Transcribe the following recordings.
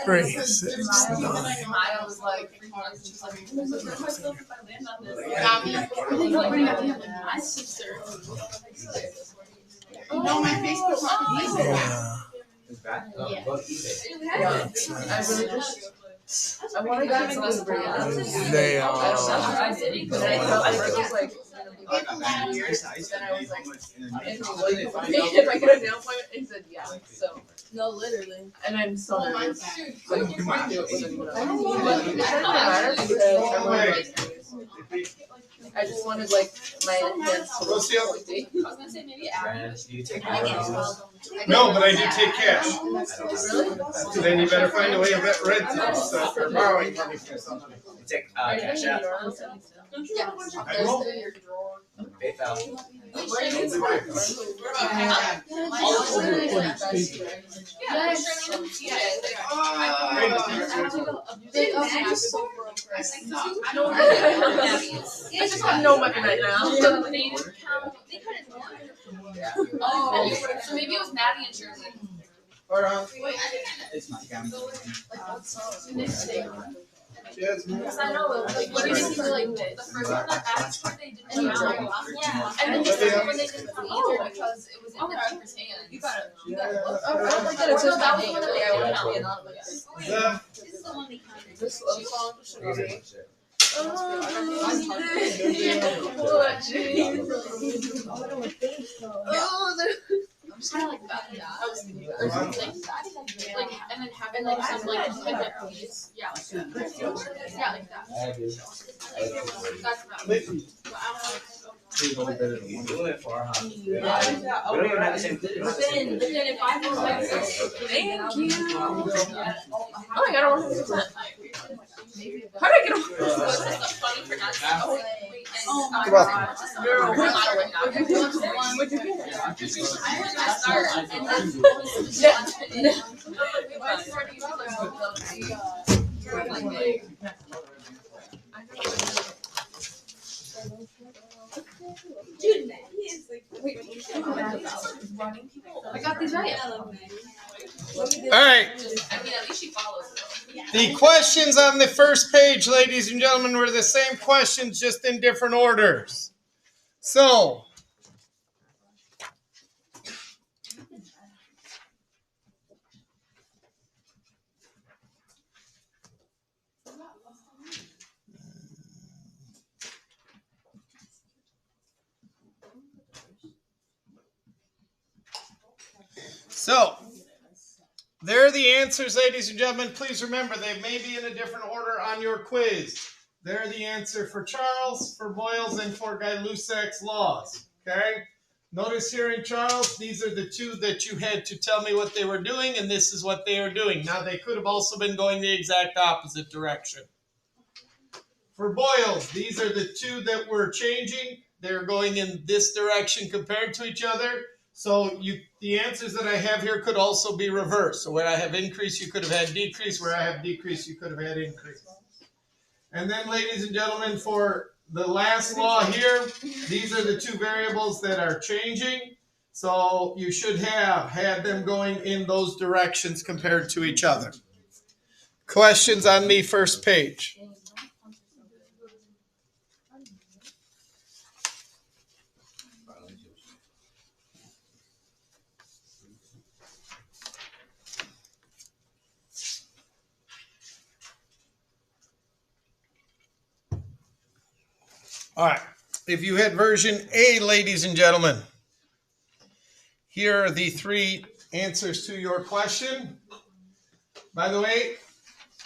3, 6, 9. No, my Facebook. I wanted to get some burritos. They are. I did, but I felt like it was like. Then I was like, if I get a nail appointment, he said yeah. So No, literally. and I'm so nervous. Like, do it with anyone else. But it doesn't matter because I'm really nice. I just wanted like my hands to look like they. I was gonna say maybe No, but I did take cash. Really? So then you better find a way of that red stuff or borrowing from me. Take cash out. I will. PayPal. I just have no money right now. Oh, so maybe it was Maddie and Shirley. It's my account. Because I know, like, when they did like the first one that asked for, they didn't know. Yeah. And then the second one they didn't come either because it was in the keeper's hand. You got it. So that was the one that they wrote down. Yeah. This is the one they counted. This song should be. I'm just kind of like that. I was thinking or something like, and then having like some like pivot piece. Yeah, like that. Yeah, like that. That's about it. But I don't know. We don't even have the same. Within 5 more seconds. Thank you. Oh, I got a 100%. How did I get a 100%? This is the funny pronunciation. Oh, wait. Oh my Come on. god. Girl, What'd you what'd you get? I heard that start and then Dude, Maggie is like. I got these right. All right. I mean, at least she follows it. The questions on the first page, ladies and gentlemen, were the same questions, just in different orders. So, there are the answers, ladies and gentlemen. Please remember, they may be in a different order on your quiz. They're the answer for Charles, for Boyle's, and for Gay-Lussac's laws. Okay? Notice here in Charles, these are the two that you had to tell me what they were doing, and this is what they are doing. Now, they could have also been going the exact opposite direction. For Boyle's, these are the two that were changing. They're going in this direction compared to each other. So the answers that I have here could also be reversed. So where I have increase, you could have had decrease. Where I have decrease, you could have had increase. And then, ladies and gentlemen, for the last law here, these are the two variables that are changing. So you should have had them going in those directions compared to each other. Questions on the first page? All right. If you had version A, ladies and gentlemen, here are the three answers to your question. By the way,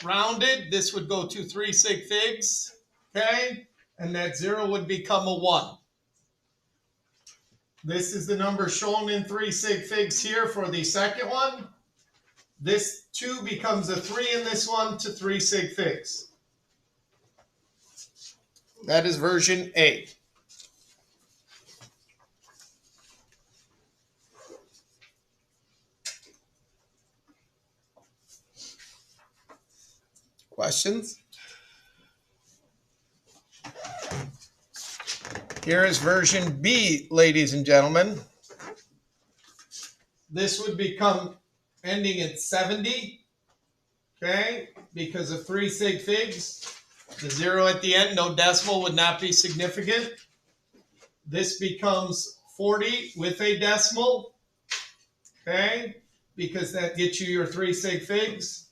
rounded, this would go to 3 sig figs, okay? And that 0 would become a 1. This is the number shown in 3 sig figs here for the second one. This 2 becomes a 3 in this one to 3 sig figs. That is version A. Questions? Here is version B, ladies and gentlemen. This would become ending at 70, okay, because of 3 sig figs. The 0 at the end, no decimal, would not be significant. This becomes 40 with a decimal, okay, because that gets you your 3 sig figs.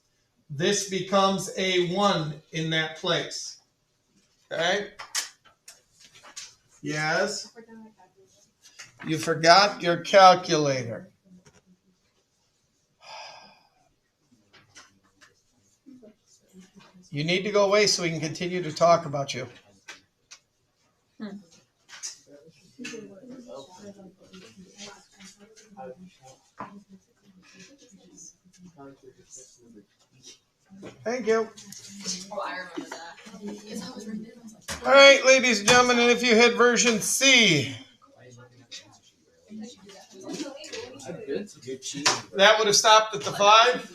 This becomes a 1 in that place, okay? Yes? You forgot your calculator. You need to go away so we can continue to talk about you. Thank you. Oh, I remember that. Is that was right there? I was like, All right, ladies and gentlemen, and if you hit version C, that would have stopped at the 5.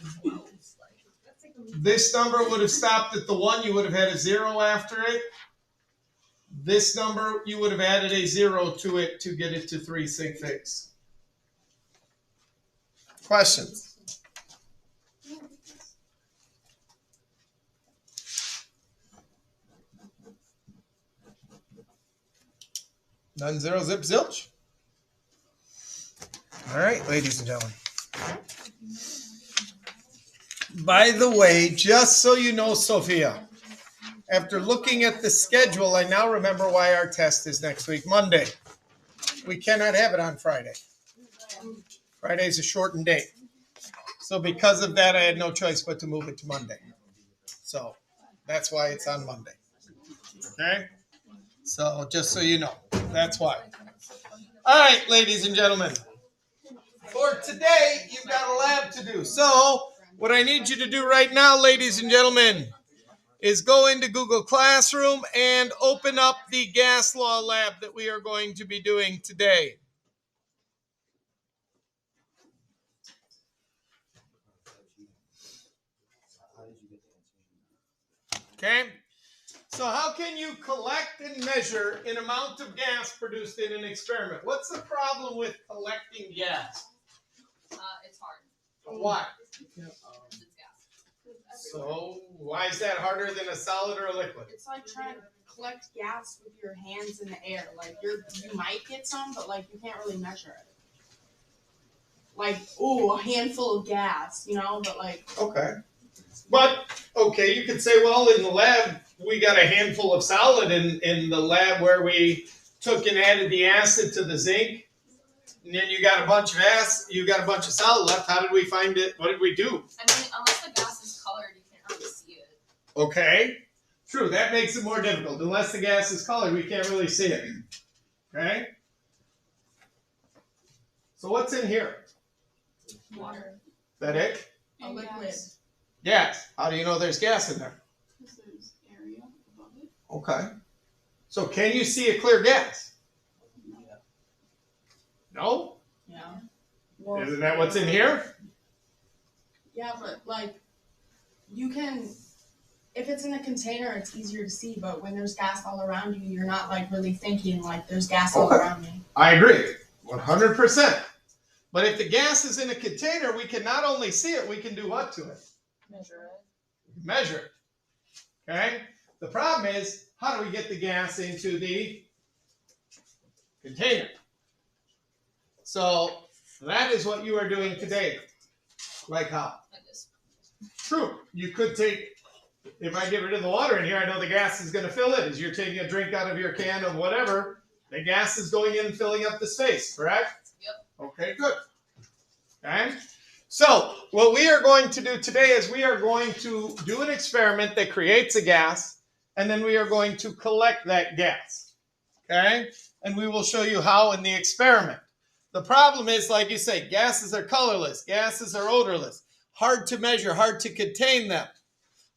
This number would have stopped at the 1. You would have had a 0 after it. This number, you would have added a 0 to it to get it to 3 sig figs. Questions? None, 0, zip, zilch. All right, ladies and gentlemen. By the way, just so you know, Sophia, after looking at the schedule, I now remember why our test is next week, Monday. We cannot have it on Friday. Friday's a shortened date. So because of that, I had no choice but to move it to Monday. So that's why it's on Monday. Okay? So just so you know, that's why. All right, ladies and gentlemen. For today, you've got a lab to do. So what I need you to do right now, ladies and gentlemen, is go into Google Classroom and open up the gas law lab that we are going to be doing today. Okay? So how can you collect and measure an amount of gas produced in an experiment? What's the problem with collecting gas? it's hard. Why? It's gas. So why is that harder than a solid or a liquid? It's like trying to collect gas with your hands in the air. Like you might get some, but like you can't really measure it. Like, ooh, a handful of gas, you know, but like. Okay. But, okay, you could say, well, in the lab, we got a handful of solid in the lab where we took and added the acid to the zinc. And then you got a bunch of solid left. How did we find it? What did we do? I mean, unless the gas is colored, you can't really see it. Okay. True, that makes it more difficult. Unless the gas is colored, we can't really see it. Okay? So what's in here? Water. Is that it? A liquid. Gas. How do you know there's gas in there? Because there's area above it. Okay. So can you see a clear gas? No? Yeah. Well, Isn't that what's in here? yeah, but like, you can, if it's in a container, it's easier to see, but when there's gas all around you, you're not like really thinking like there's gas all Okay. around me. I agree. 100%. But if the gas is in a container, we can not only see it, we can do what to it? Measure it. Measure it. Okay? The problem is, how do we get the gas into the container? So that is what you are doing today. Like how? Like this. True. You could take, if I get rid of the water in here, I know the gas is going to fill it. As you're taking a drink out of your can of whatever, the gas is going in and filling up the space, correct? Yep. Okay, good. Okay? So what we are going to do today is we are going to do an experiment that creates a gas, and then we are going to collect that gas. Okay? And we will show you how in the experiment. The problem is, like you say, gases are colorless, gases are odorless, hard to measure, hard to contain them.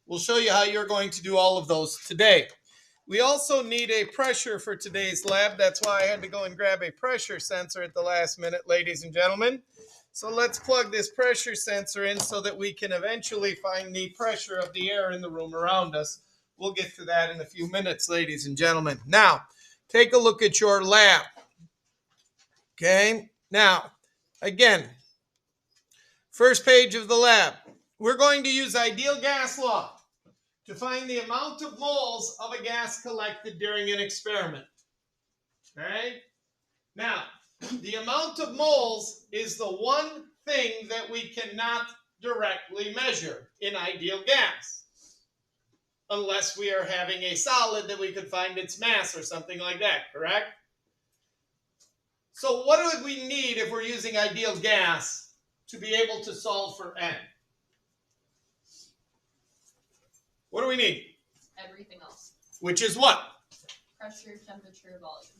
We'll show you how you're going to do all of those today. We also need a pressure for today's lab. That's why I had to go and grab a pressure sensor at the last minute, ladies and gentlemen. So let's plug this pressure sensor in so that we can eventually find the pressure of the air in the room around us. We'll get to that in a few minutes, ladies and gentlemen. Now, take a look at your lab. Okay, now, again, First page of the lab. We're going to use ideal gas law to find the amount of moles of a gas collected during an experiment. Okay? Now, the amount of moles is the one thing that we cannot directly measure in ideal gas, unless we are having a solid that we could find its mass or something like that, correct? So what do we need if we're using ideal gas to be able to solve for N? What do we need? Everything else. Which is what? Pressure, temperature, volume.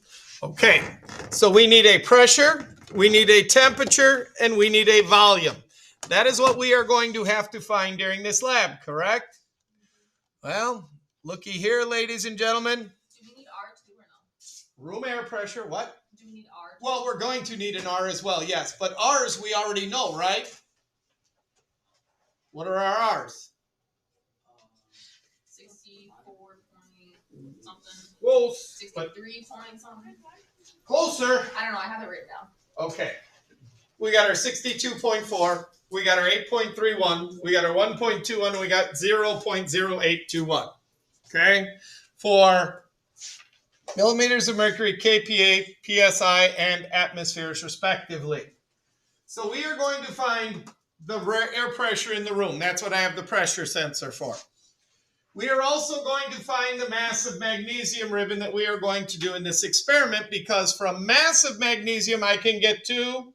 Okay, so we need a pressure, we need a temperature, and we need a volume. That is what we are going to have to find during this lab, correct? Well, looky here, ladies and gentlemen. Do we need R too or no? Room air pressure, what? Do we need R too? Well, we're going to need an R as well, yes. But R's we already know, right? What are our R's? 64 point something. Whoa, 63 point something. closer. I don't know. I have it written down. Okay. We got our 62.4. We got our 8.31. We got our 1.21. We got 0.0821. Okay? For millimeters of mercury, kPa, psi, and atmospheres, respectively. So we are going to find the air pressure in the room. That's what I have the pressure sensor for. We are also going to find the mass of magnesium ribbon that we are going to do in this experiment, because from mass of magnesium I can get to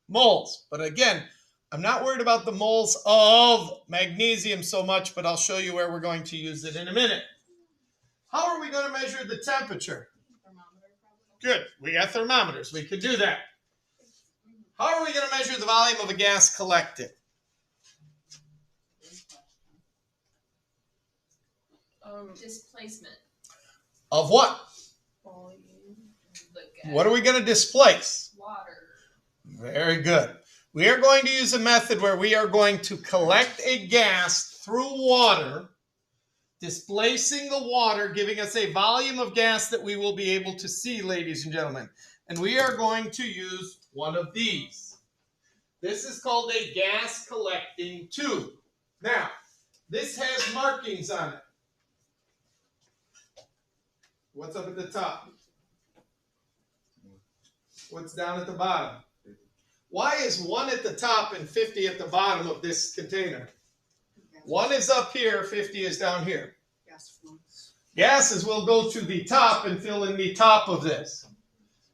moles. But again, I'm not worried about the moles of magnesium so much, but I'll show you where we're going to use it in a minute. How are we going to measure the temperature? Thermometer, probably. Good. We got thermometers. We could do that. How are we going to measure the volume of a gas collected? Displacement. Of what? The gas. What are we going to displace? Water. Very good. We are going to use a method where we are going to collect a gas through water, displacing the water, giving us a volume of gas that we will be able to see, ladies and gentlemen. And we are going to use one of these. This is called a gas collecting tube. Now, this has markings on it. What's up at the top? What's down at the bottom? Why is 1 at the top and 50 at the bottom of this container? 1 is up here, 50 is down here. Gas flows. Gases will go to the top and fill in the top of this.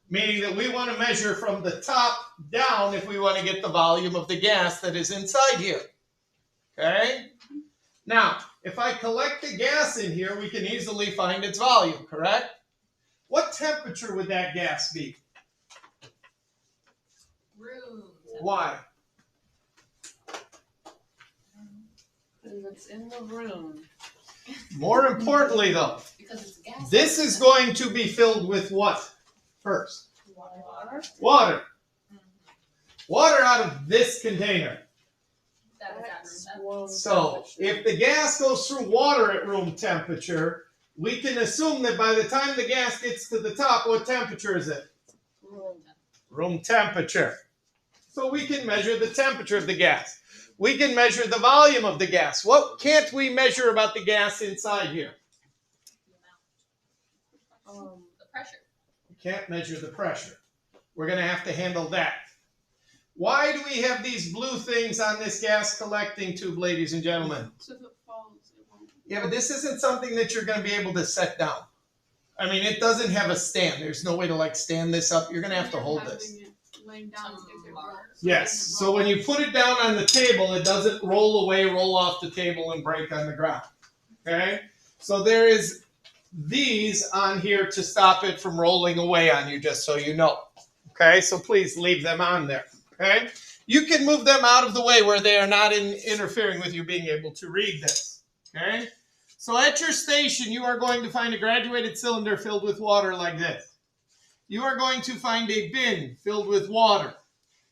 Meaning that we want to measure from the top down if we want to get the volume of the gas that is inside here. Okay? Now, if I collect the gas in here, we can easily find its volume, correct? What temperature would that gas be? Room. Why? And it's in the room. More importantly, though, Because it's gas. this is going to be filled with what first? Water. Water. Mhm. Water out of this container. That is at room temperature. So if the gas goes through water at room temperature, we can assume that by the time the gas gets to the top, what temperature is it? Room temperature. So we can measure the temperature of the gas. We can measure the volume of the gas. What can't we measure about the gas inside here? The amount. The pressure. We can't measure the pressure. We're going to have to handle that. Why do we have these blue things on this gas collecting tube, ladies and gentlemen? So if it falls, it won't. Yeah, but this isn't something that you're going to be able to set down. I mean, it doesn't have a stand. There's no way to like stand this up. You're going to have to hold this. Having it laying down if it rolls. Yes, so when you put it down on the table, it doesn't roll away, roll off the table, and break on the ground. Okay? So there is these on here to stop it from rolling away on you, just so you know. Okay? So please leave them on there. Okay? You can move them out of the way where they are not interfering with you being able to read this. Okay? So at your station, you are going to find a graduated cylinder filled with water like this. You are going to find a bin filled with water.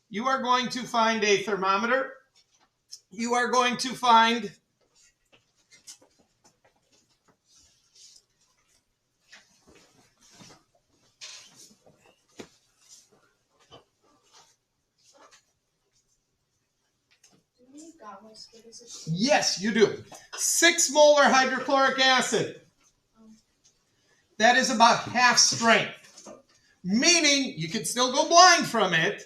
You are going to find a thermometer. You are going to find Yes, you do. 6 molar hydrochloric acid. That is about half strength. Meaning you can still go blind from it,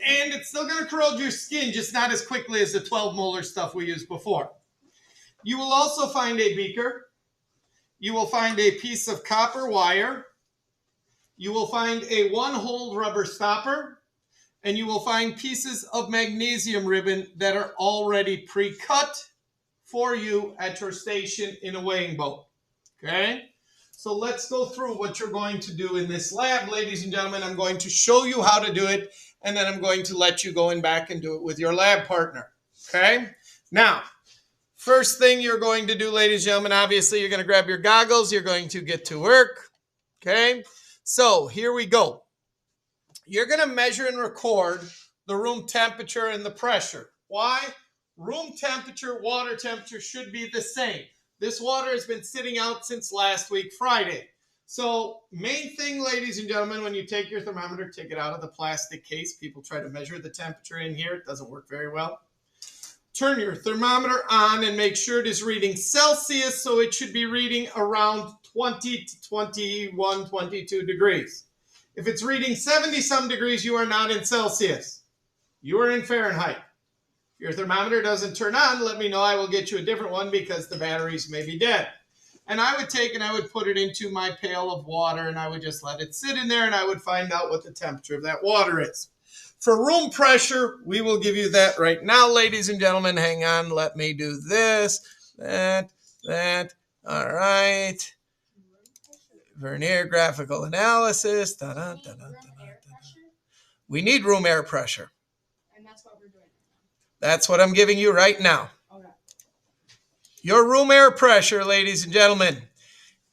and it's still going to corrode your skin, just not as quickly as the 12 molar stuff we used before. You will also find a beaker. You will find a piece of copper wire. You will find a 1-hole rubber stopper. And you will find pieces of magnesium ribbon that are already pre-cut for you at your station in a weighing boat. Okay? So let's go through what you're going to do in this lab, ladies and gentlemen. I'm going to show you how to do it, and then I'm going to let you go in back and do it with your lab partner. Okay? Now, first thing you're going to do, ladies and gentlemen, obviously you're going to grab your goggles. You're going to get to work. Okay? So here we go. You're going to measure and record the room temperature and the pressure. Why? Room temperature, water temperature should be the same. This water has been sitting out since last week, Friday. So main thing, ladies and gentlemen, when you take your thermometer, take it out of the plastic case. People try to measure the temperature in here. It doesn't work very well. Turn your thermometer on and make sure it is reading Celsius, so it should be reading around 20 to 21, 22 degrees. If it's reading 70-some degrees, you are not in Celsius. You are in Fahrenheit. If your thermometer doesn't turn on, let me know. I will get you a different one because the batteries may be dead. And I would take and I would put it into my pail of water, and I would just let it sit in there, and I would find out what the temperature of that water is. For room pressure, we will give you that right now, ladies and gentlemen. Hang on. Let me do this, that. All right. Vernier graphical analysis. We need room air pressure. And that's what we're doing. That's what I'm giving you right now. Okay. Your room air pressure, ladies and gentlemen,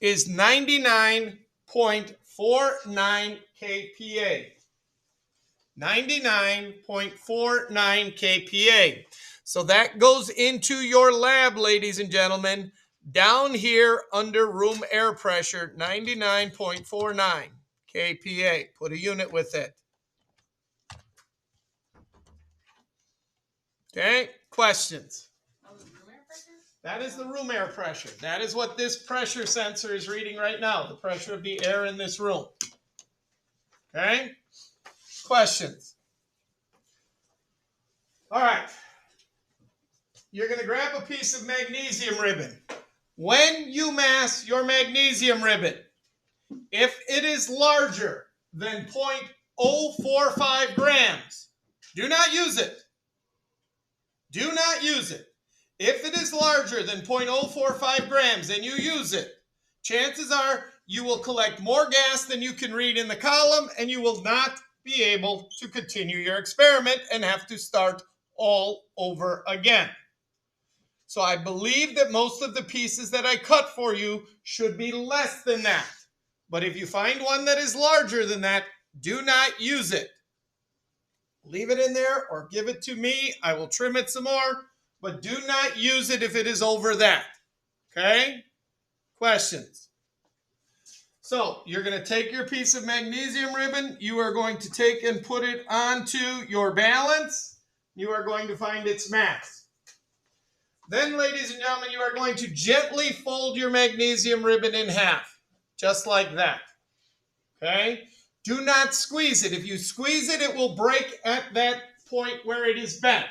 is 99.49 kPa. 99.49 kPa. So that goes into your lab, ladies and gentlemen. Down here under room air pressure, 99.49 kPa. Put a unit with it. Okay, questions? That is the room air pressure. That is what this pressure sensor is reading right now, the pressure of the air in this room. Okay, questions? All right. You're going to grab a piece of magnesium ribbon. When you mass your magnesium ribbon, if it is larger than 0.045 grams, do not use it. Do not use it. If it is larger than 0.045 grams and you use it, chances are you will collect more gas than you can read in the column, and you will not be able to continue your experiment and have to start all over again. So I believe that most of the pieces that I cut for you should be less than that. But if you find one that is larger than that, do not use it. Leave it in there or give it to me. I will trim it some more, but do not use it if it is over that. Okay? Questions? So you're going to take your piece of magnesium ribbon. You are going to take and put it onto your balance. You are going to find its mass. Then, ladies and gentlemen, you are going to gently fold your magnesium ribbon in half, just like that. Okay? Do not squeeze it. If you squeeze it, it will break at that point where it is bent.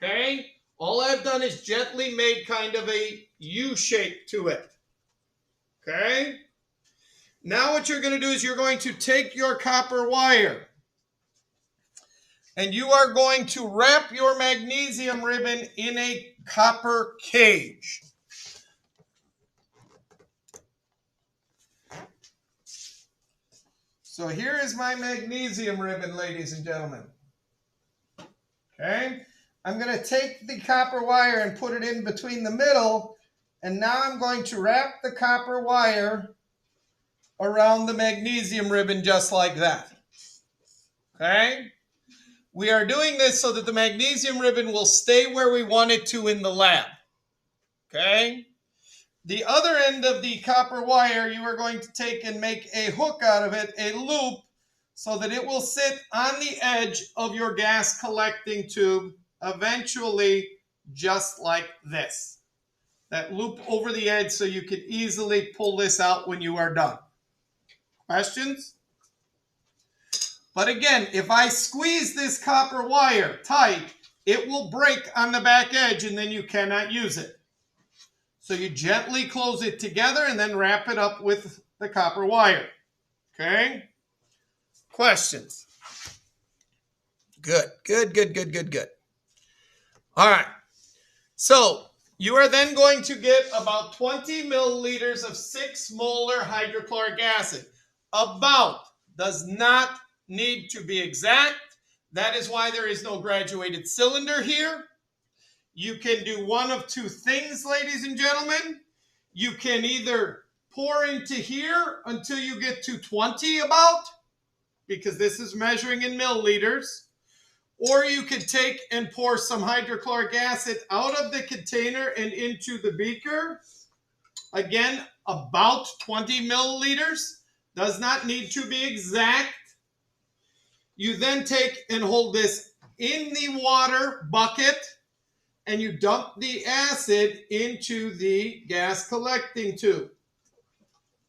Okay? All I've done is gently made kind of a U shape to it. Okay? Now what you're going to do is you're going to take your copper wire, and you are going to wrap your magnesium ribbon in a copper cage. So here is my magnesium ribbon, ladies and gentlemen. Okay? I'm going to take the copper wire and put it in between the middle, and now I'm going to wrap the copper wire around the magnesium ribbon just like that. Okay? We are doing this so that the magnesium ribbon will stay where we want it to in the lab. Okay? The other end of the copper wire, you are going to take and make a hook out of it, a loop, so that it will sit on the edge of your gas collecting tube eventually just like this. That loop over the edge so you can easily pull this out when you are done. Questions? But again, if I squeeze this copper wire tight, it will break on the back edge and then you cannot use it. So you gently close it together and then wrap it up with the copper wire. Okay? Questions? Good, good, good, good, good, good. All right. So you are then going to get about 20 milliliters of 6 molar hydrochloric acid. About does not need to be exact. That is why there is no graduated cylinder here. You can do one of two things, ladies and gentlemen. You can either pour into here until you get to 20 about, because this is measuring in milliliters. Or you could take and pour some hydrochloric acid out of the container and into the beaker. Again, about 20 milliliters. Does not need to be exact. You then take and hold this in the water bucket and you dump the acid into the gas collecting tube.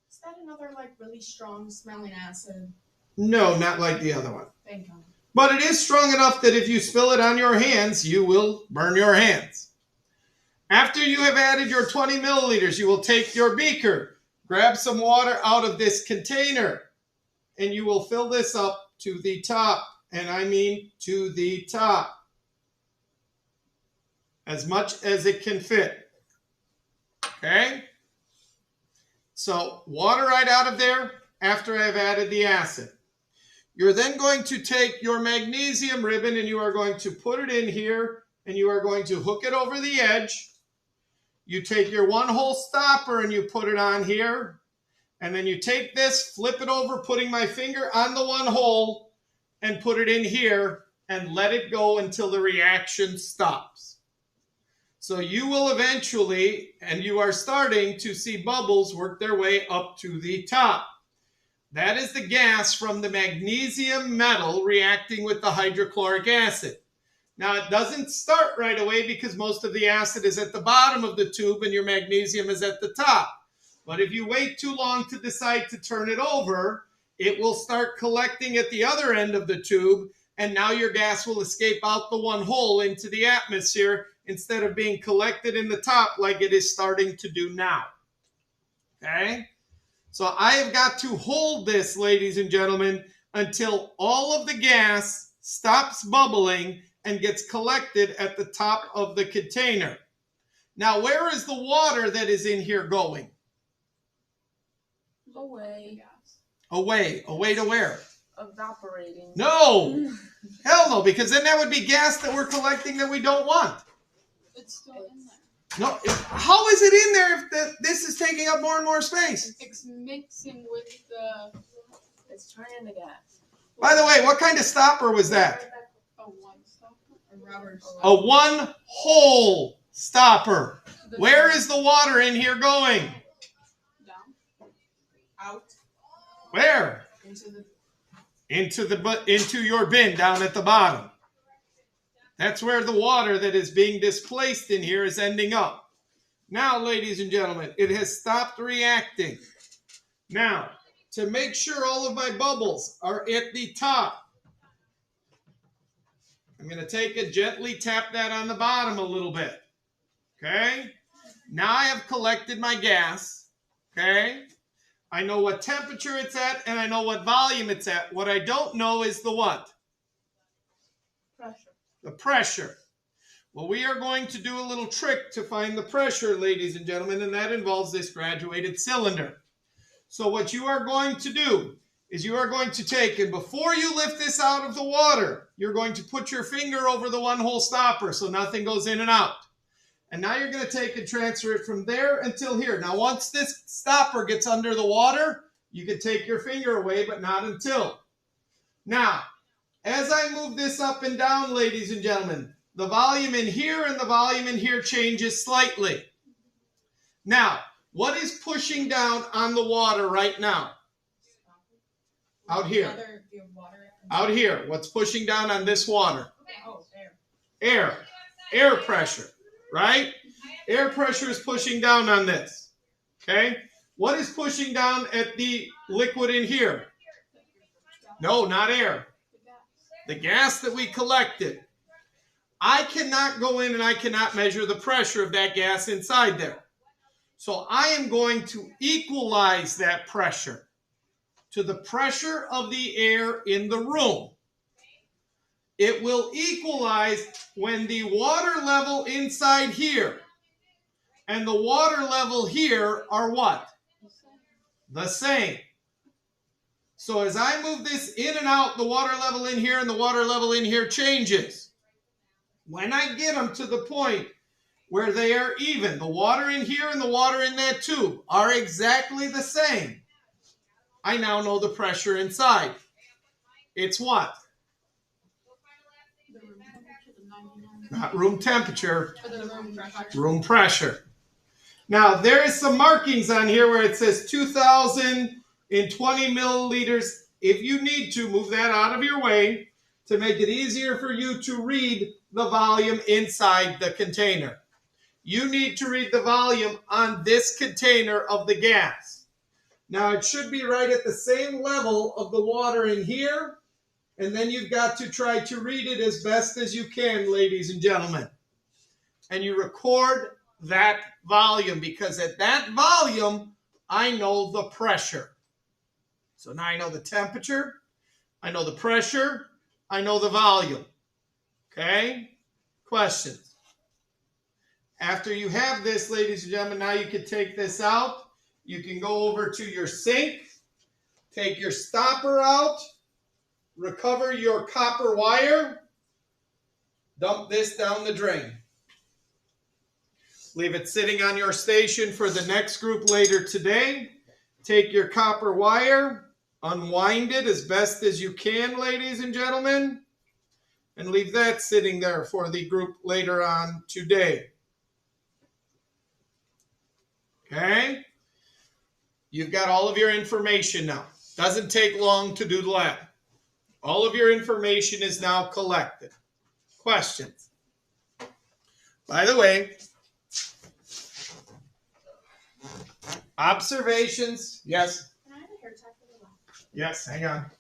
Is that another like really strong smelling acid? No, not like the other one. Thank God. But it is strong enough that if you spill it on your hands, you will burn your hands. After you have added your 20 milliliters, you will take your beaker, grab some water out of this container, and you will fill this up to the top. And I mean to the top. As much as it can fit. Okay? So water right out of there after I've added the acid. You're then going to take your magnesium ribbon and you are going to put it in here and you are going to hook it over the edge. You take your 1-hole stopper and you put it on here. And then you take this, flip it over, putting my finger on the 1 hole and put it in here and let it go until the reaction stops. So you will eventually, and you are starting to see bubbles work their way up to the top. That is the gas from the magnesium metal reacting with the hydrochloric acid. Now, it doesn't start right away because most of the acid is at the bottom of the tube and your magnesium is at the top. But if you wait too long to decide to turn it over, it will start collecting at the other end of the tube, and now your gas will escape out the 1 hole into the atmosphere instead of being collected in the top like it is starting to do now. Okay? So I have got to hold this, ladies and gentlemen, until all of the gas stops bubbling and gets collected at the top of the container. Now, where is the water that is in here going? Away. Away. Away to where? Evaporating. No! Hell no, because then that would be gas that we're collecting that we don't want. It's still in there. No, how is it in there if this is taking up more and more space? It's mixing with the It's turning the gas. By the way, what kind of stopper was that? a 1 stopper, a rubber stopper. A 1-hole stopper. Where is the water in here going? Down, out, Where? into Into your bin down at the bottom. That's where the water that is being displaced in here is ending up. Now, ladies and gentlemen, it has stopped reacting. Now, to make sure all of my bubbles are at the top, I'm going to take it, gently tap that on the bottom a little bit. Okay? Now I have collected my gas. Okay? I know what temperature it's at and I know what volume it's at. What I don't know is the what? pressure. The pressure. Well, we are going to do a little trick to find the pressure, ladies and gentlemen, and that involves this graduated cylinder. So what you are going to do is you are going to take, and before you lift this out of the water, you're going to put your finger over the 1-hole stopper so nothing goes in and out. And now you're going to take and transfer it from there until here. Now, once this stopper gets under the water, you can take your finger away, but not until. Now, as I move this up and down, ladies and gentlemen, the volume in here and the volume in here changes slightly. Now, what is pushing down on the water right now? Out here. Out here. What's pushing down on this water? Oh, there. Air pressure, right? Air pressure is pushing down on this, okay? What is pushing down at the liquid in here? No, not air. The gas that we collected. I cannot go in and I cannot measure the pressure of that gas inside there. So I am going to equalize that pressure to the pressure of the air in the room. It will equalize when the water level inside here and the water level here are what? The same. So as I move this in and out, the water level in here and the water level in here changes. When I get them to the point where they are even, the water in here and the water in that tube are exactly the same, I now know the pressure inside. It's what? Not room temperature, room pressure. Now, there is some markings on here where it says 2,020 milliliters. If you need to, move that out of your way to make it easier for you to read the volume inside the container. You need to read the volume on this container of the gas. Now, it should be right at the same level of the water in here, and then you've got to try to read it as best as you can, ladies and gentlemen. And you record that volume, because at that volume, I know the pressure. So now I know the temperature, I know the pressure, I know the volume. Okay? Questions? After you have this, ladies and gentlemen, now you can take this out. You can go over to your sink, take your stopper out, recover your copper wire, dump this down the drain. Leave it sitting on your station for the next group later today. Take your copper wire, unwind it as best as you can, ladies and gentlemen, and leave that sitting there for the group later on today. Okay? You've got all of your information now. Doesn't take long to do the lab. All of your information is now collected. Questions? By the way, observations. Yes? Can I have a hair tie for the lab? Yes, hang on.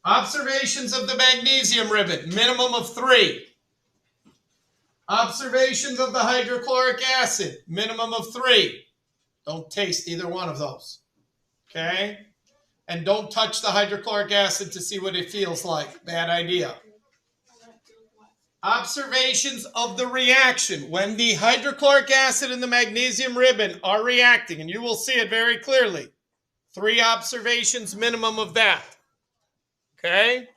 Observations of the magnesium ribbon, minimum of 3. Observations of the hydrochloric acid, minimum of 3. Don't taste either one of those. Okay? And don't touch the hydrochloric acid to see what it feels like. Bad idea. Observations of the reaction. When the hydrochloric acid and the magnesium ribbon are reacting, and you will see it very clearly. 3 observations minimum of that. Okay?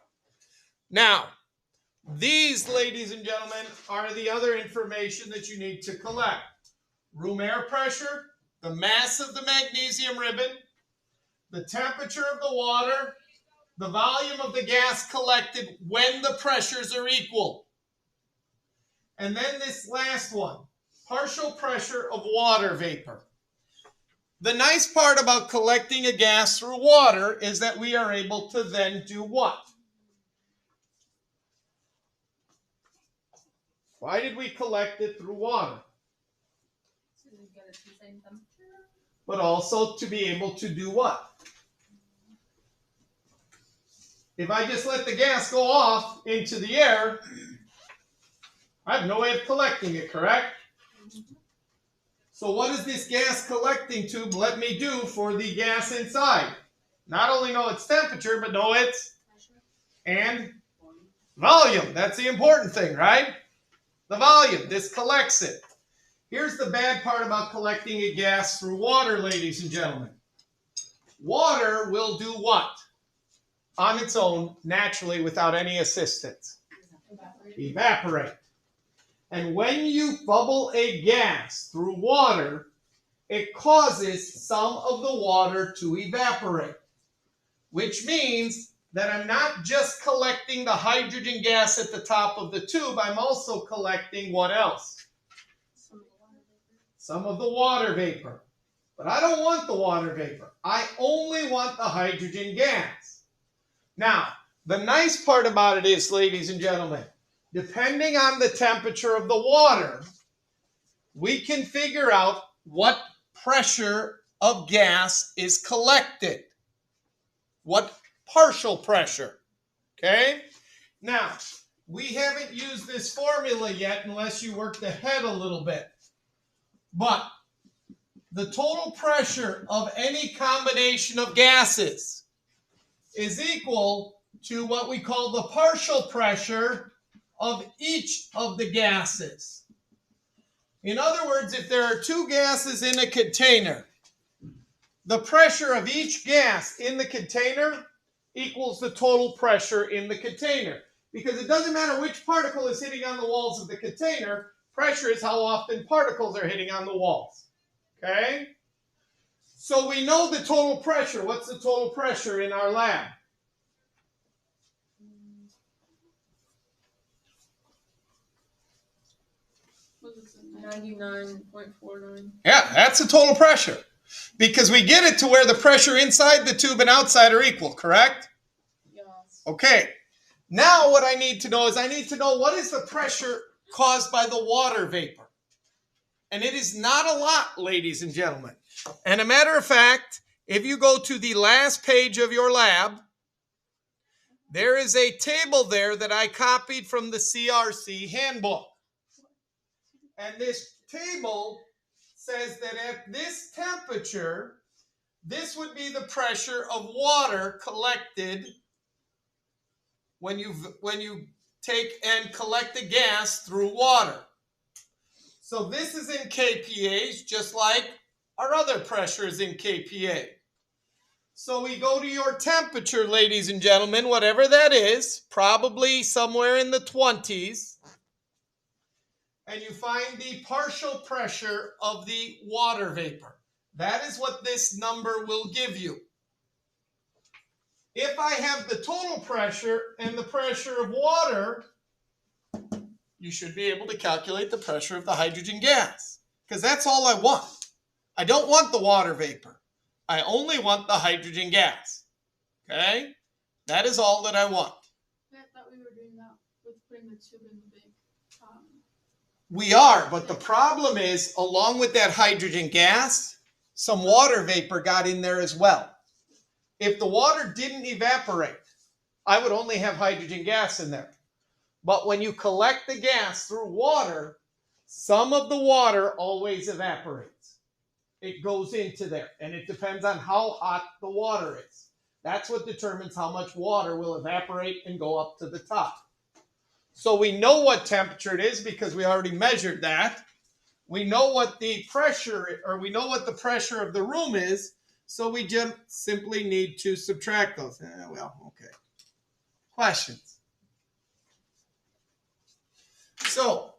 Now, these, ladies and gentlemen, are the other information that you need to collect. Room air pressure, the mass of the magnesium ribbon, the temperature of the water, the volume of the gas collected when the pressures are equal. And then this last one, partial pressure of water vapor. The nice part about collecting a gas through water is that we are able to then do what? Why did we collect it through water? So we get it to the same temperature. But also to be able to do what? If I just let the gas go off into the air, I have no way of collecting it, correct? So what does this gas collecting tube let me do for the gas inside? Not only know its temperature, but know its and volume. That's the important thing, right? The volume. This collects it. Here's the bad part about collecting a gas through water, ladies and gentlemen. Water will do what? On its own, naturally, without any assistance. Evaporate. And when you bubble a gas through water, it causes some of the water to evaporate. Which means that I'm not just collecting the hydrogen gas at the top of the tube, I'm also collecting what else? Some of the water vapor. But I don't want the water vapor. I only want the hydrogen gas. Now, the nice part about it is, ladies and gentlemen, depending on the temperature of the water, we can figure out what pressure of gas is collected. What partial pressure, okay? Now, we haven't used this formula yet unless you worked ahead a little bit. But the total pressure of any combination of gases is equal to what we call the partial pressure of each of the gases. In other words, if there are two gases in a container, the pressure of each gas in the container equals the total pressure in the container. Because it doesn't matter which particle is hitting on the walls of the container, pressure is how often particles are hitting on the walls. Okay? So we know the total pressure. What's the total pressure in our lab? Was it 99.49. Yeah, that's the total pressure. Because we get it to where the pressure inside the tube and outside are equal, correct? Yes. Okay. Now what I need to know is I need to know what is the pressure caused by the water vapor. And it is not a lot, ladies and gentlemen. And a matter of fact, if you go to the last page of your lab, there is a table there that I copied from the CRC handbook. And this table says that at this temperature, this would be the pressure of water collected when you take and collect the gas through water. So this is in kPAs, just like our other pressure is in kPa. So we go to your temperature, ladies and gentlemen, whatever that is, probably somewhere in the 20s, and you find the partial pressure of the water vapor. That is what this number will give you. If I have the total pressure and the pressure of water, you should be able to calculate the pressure of the hydrogen gas, because that's all I want. I don't want the water vapor. I only want the hydrogen gas. Okay? That is all that I want. I thought we were doing that with putting the tube in the big. We are, but the problem is, along with that hydrogen gas, some water vapor got in there as well. If the water didn't evaporate, I would only have hydrogen gas in there. But when you collect the gas through water, some of the water always evaporates. It goes into there, and it depends on how hot the water is. That's what determines how much water will evaporate and go up to the top. So we know what temperature it is because we already measured that. We know what the pressure, or we know what the pressure of the room is. So we just simply need to subtract those. Well, okay. Questions? So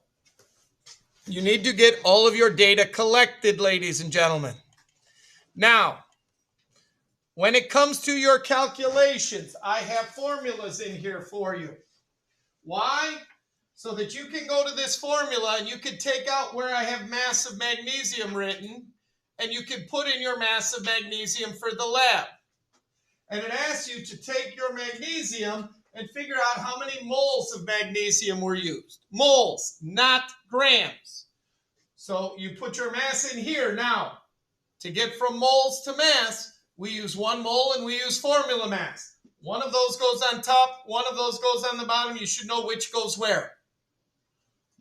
you need to get all of your data collected, ladies and gentlemen. Now, when it comes to your calculations, I have formulas in here for you. Why? So that you can go to this formula and you can take out where I have mass of magnesium written, and you can put in your mass of magnesium for the lab. And it asks you to take your magnesium and figure out how many moles of magnesium were used. Moles, not grams. So you put your mass in here. Now, to get from moles to mass, we use 1 mole and we use formula mass. One of those goes on top, one of those goes on the bottom. You should know which goes where.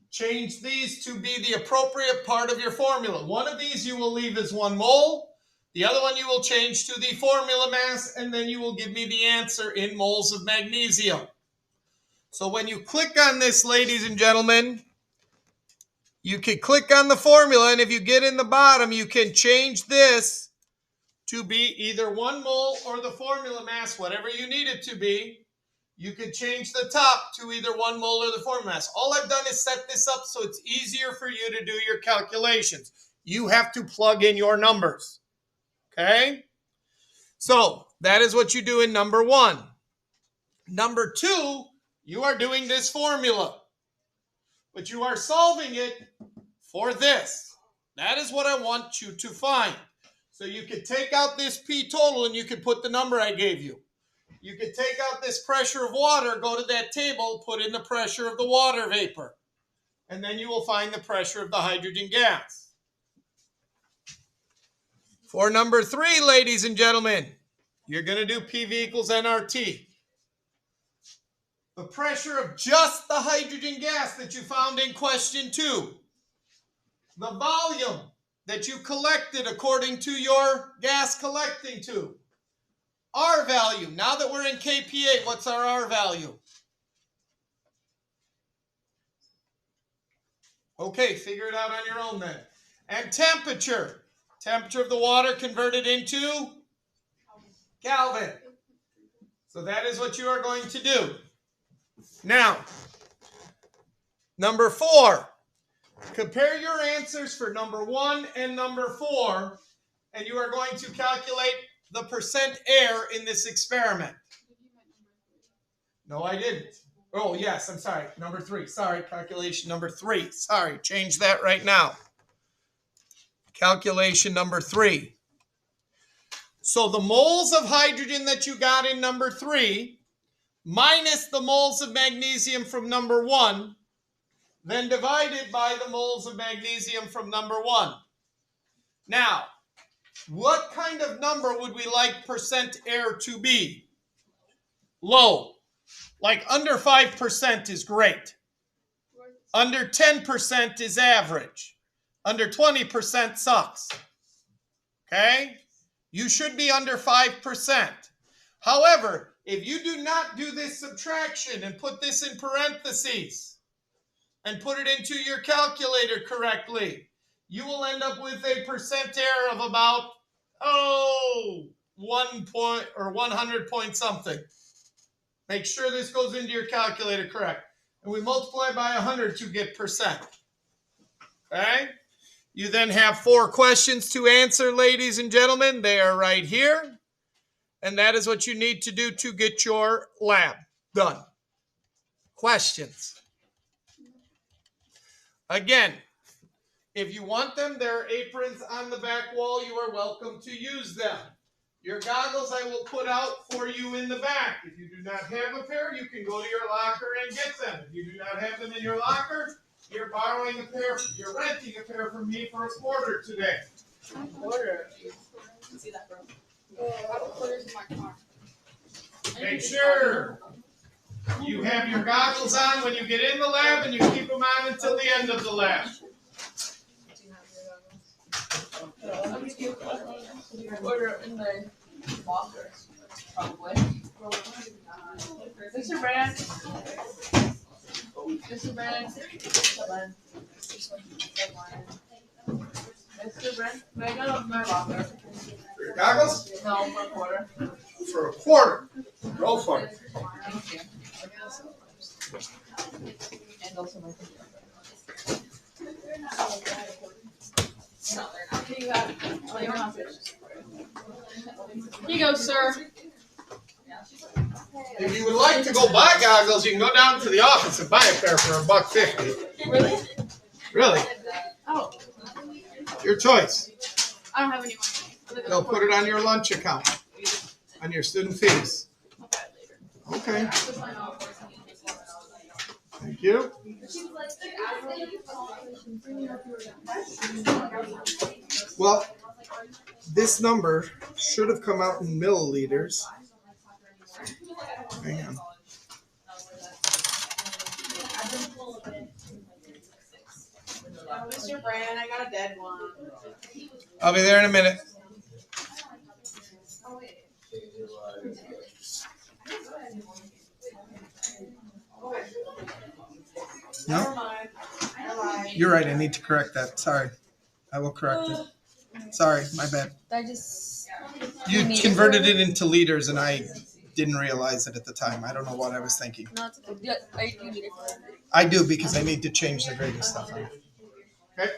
Change these to be the appropriate part of your formula. One of these you will leave as 1 mole. The other one you will change to the formula mass, and then you will give me the answer in moles of magnesium. So when you click on this, ladies and gentlemen, you can click on the formula, and if you get in the bottom, you can change this to be either 1 mole or the formula mass, whatever you need it to be. You can change the top to either 1 mole or the formula mass. All I've done is set this up so it's easier for you to do your calculations. You have to plug in your numbers. Okay? So that is what you do in number 1. Number 2, you are doing this formula, but you are solving it for this. That is what I want you to find. So you can take out this P total and you can put the number I gave you. You could take out this pressure of water, go to that table, put in the pressure of the water vapor, and then you will find the pressure of the hydrogen gas. For number 3, ladies and gentlemen, you're going to do PV equals nRT. The pressure of just the hydrogen gas that you found in question 2. The volume that you collected according to your gas collecting tube. R value. Now that we're in KPA, what's our R value? Okay, figure it out on your own then. And temperature. Temperature of the water converted into Kelvin. So that is what you are going to do. Now, number 4. Compare your answers for number 1 and number 4, and you are going to calculate the percent air in this experiment. No, I didn't. Oh, yes, I'm sorry. Number 3. Sorry, calculation number 3. Sorry, change that right now. Calculation number 3. So the moles of hydrogen that you got in number 3 minus the moles of magnesium from number 1, then divided by the moles of magnesium from number 1. Now, what kind of number would we like percent air to be? Low. Like under 5% is great. Under 10% is average. Under 20% sucks. Okay? You should be under 5%. However, if you do not do this subtraction and put this in parentheses and put it into your calculator correctly, you will end up with a percent error of about, 1 point or 100 point something. Make sure this goes into your calculator correct. And we multiply by 100 to get percent. Okay? You then have 4 questions to answer, ladies and gentlemen. They are right here. And that is what you need to do to get your lab done. Questions? Again, if you want them, there are aprons on the back wall. You are welcome to use them. Your goggles I will put out for you in the back. If you do not have a pair, you can go to your locker and get them. If you do not have them in your locker, you're borrowing a pair. You're renting a pair from me for a quarter today. Quarter. See that, bro? I have quarters in my car. Make sure you have your goggles on when you get in the lab, and you keep them on until the end of the lab. Order in the locker, probably. Mr. Brand. Mr. Brand. Mr. Brand, may I go to my locker? For your goggles? No, for a quarter. For a quarter. Go for it. Thank you. And also my computer. No, they're not. Here you have it. Oh, you don't have it. Here you go, sir. If you would like to go buy goggles, you can go down to the office and buy a pair for $1.50. Really? Really? Oh, Your choice. I don't have any money. They'll put it on your lunch account, on your student fees. I'll buy it later. Okay. Thank you. Well, this number should have come out in milliliters. Hang on. Mr. Brand, I got a dead one. I'll be there in a minute. Never No? mind. Never mind. You're right. I need to correct that. Sorry. I will correct it. Sorry. My bad. I just You converted it into liters, and I didn't realize it at the time. I don't know what I was thinking. not yeah, I do need it. I do, because I need to change the grading stuff on it. Okay?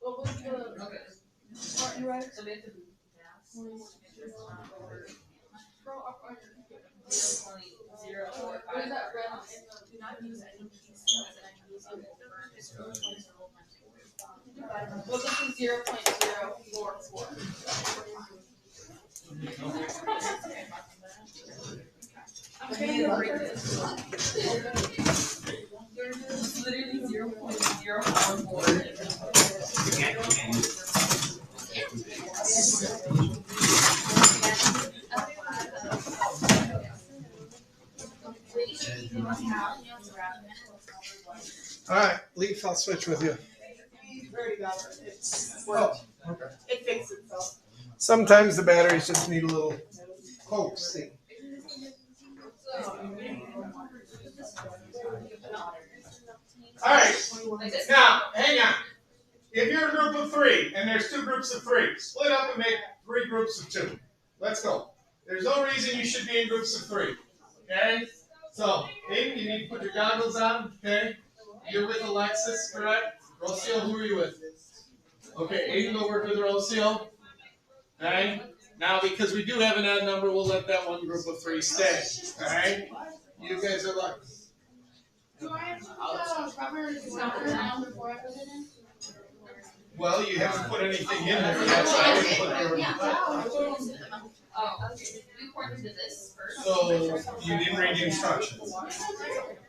What was the? Okay. What you read? So we have to. Scroll up on your computer. 0.04. What is that red? Do not use any keys that I use on the Well, this is 0.044. I'm trying to break this. It's literally 0.044. All right, Leaf, I'll switch with you. Oh, okay. It fixed itself. Sometimes the batteries just need a little coaxing. All right, now, hang on. If you're a group of 3 and there's 2 groups of 3, split up and make 3 groups of 2. Let's go. There's no reason you should be in groups of 3. Okay? So, Aiden, you need to put your goggles on. Okay? You're with Alexis, correct? Rocio, who are you with? Okay, Aiden, go work with Rocio. Alright? Now, because we do have an odd number, we'll let that one group of 3 stay. Alright? You guys are lucky. Do I have to put the rubber stopper down before I put it in? Well, you haven't put anything in there yet, so I didn't put your... Oh, okay. We poured into this first. So, you didn't read the instructions.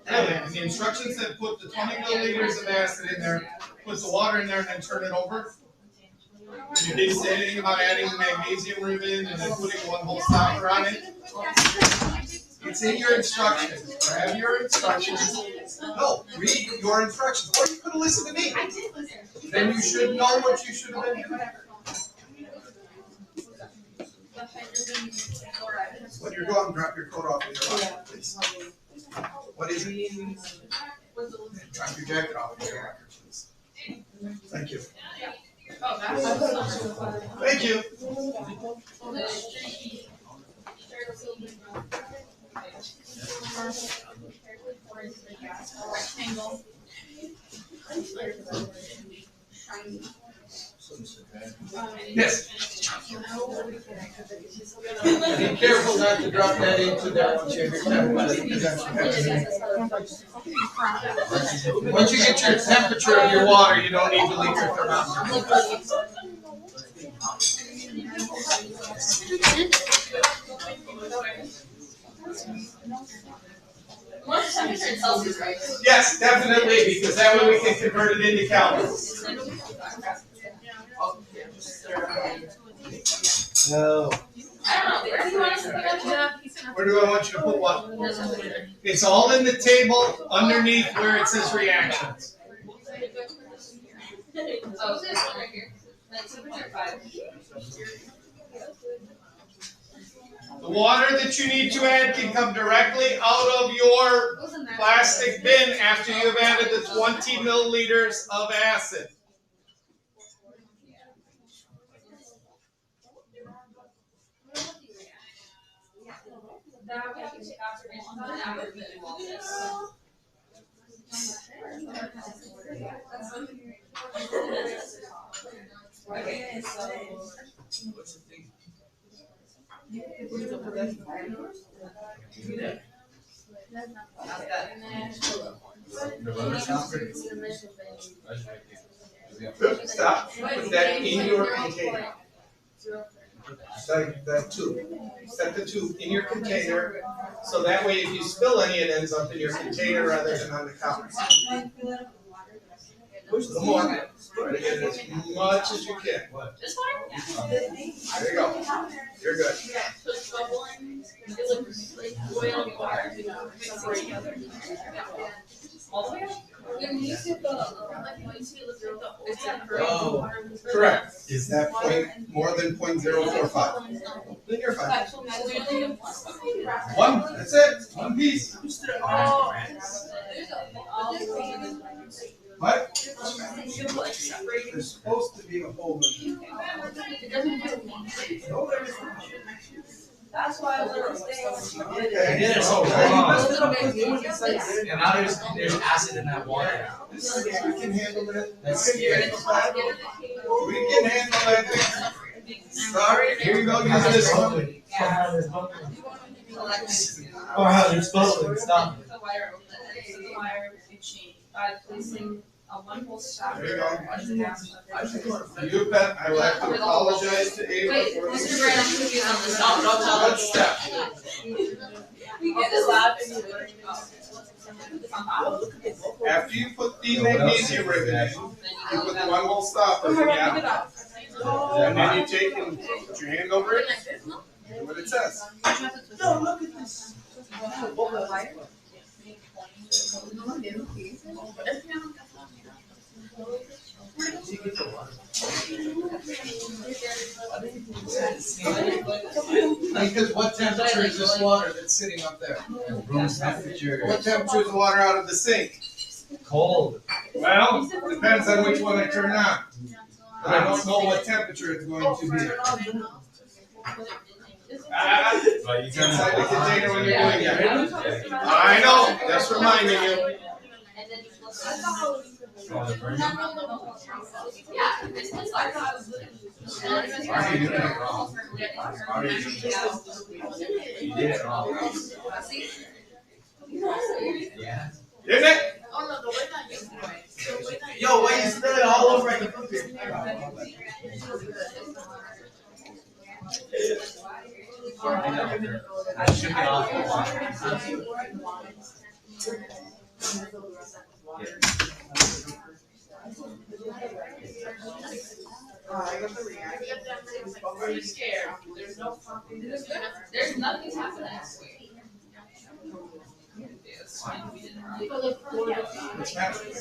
Really? And the instructions that put the 20 milliliters of acid in there, put the water in there, and then turn it over? You didn't say anything about adding the magnesium ribbon and then putting one whole stopper on it? It's in your instructions. Grab your instructions. No, read your instructions. Or you could have listened to me. I did listen. Then you should know what you should have been doing. When you're going, drop your coat off in your locker, please. What is it? Drop your jacket off in your locker, please. Thank you. Thank you. Rectangle. Yes. Be careful not to drop that into there once you have your Once you get your temperature of your water, you don't need to leave your thermometer. What's the temperature in Celsius, right? Yes, definitely, because that way we can convert it into calories. No. I don't know. Where do you want us to put that? Where do I want you to put what? It's all in the table underneath where it says reactions. Oh, this one right here. That's 2.5. The water that you need to add can come directly out of your plastic bin after you have added the 20 milliliters of acid. Okay, so what's the thing? Stop. Put that in your container. Set that tube. Set the tube in your container, so that way if you spill any, it ends up in your container rather than on the counter. Push the more. Try to get it as much as you can. This one? There you go. You're good. Yeah. So it's bubbling. It looks like oil and water together. All the way up? When you see the, Oh, correct. Is that more than 0.045? Then you're fine. One. That's it. One piece. What? There's supposed to be a whole bunch. That's why I was staying. Okay. I did it so wrong. And now there's acid in that water. We can handle it. That's scary. Sorry, here you go, use this one. Oh, how they're supposed to stop. The wire by placing a one-hole stopper. There you go. under the gas lever. You bet, I will have to apologize to Ava Wait, for Mr. this. Brand, I'm confused on this. No, Good step. We get this laughing. After you put the magnesium ribbon in, you put the one hole stopper, yeah? And then you take and put your hand over it, do what it says. No, look at this. Because what temperature is this water that's sitting up there? Room temperature. What temperature is the water out of the sink? Cold. Well, depends on which one I turn on. But I don't know what temperature it's going to be. But you Inside the container when you're doing it. I know, just reminding you. You did it wrong. Yeah. Didn't it? Yo, why you spilling all over the cookie? I shook it off the water. I'm pretty scared. There's no fucking. There's nothing happening. It's fine. We didn't run. What's happening?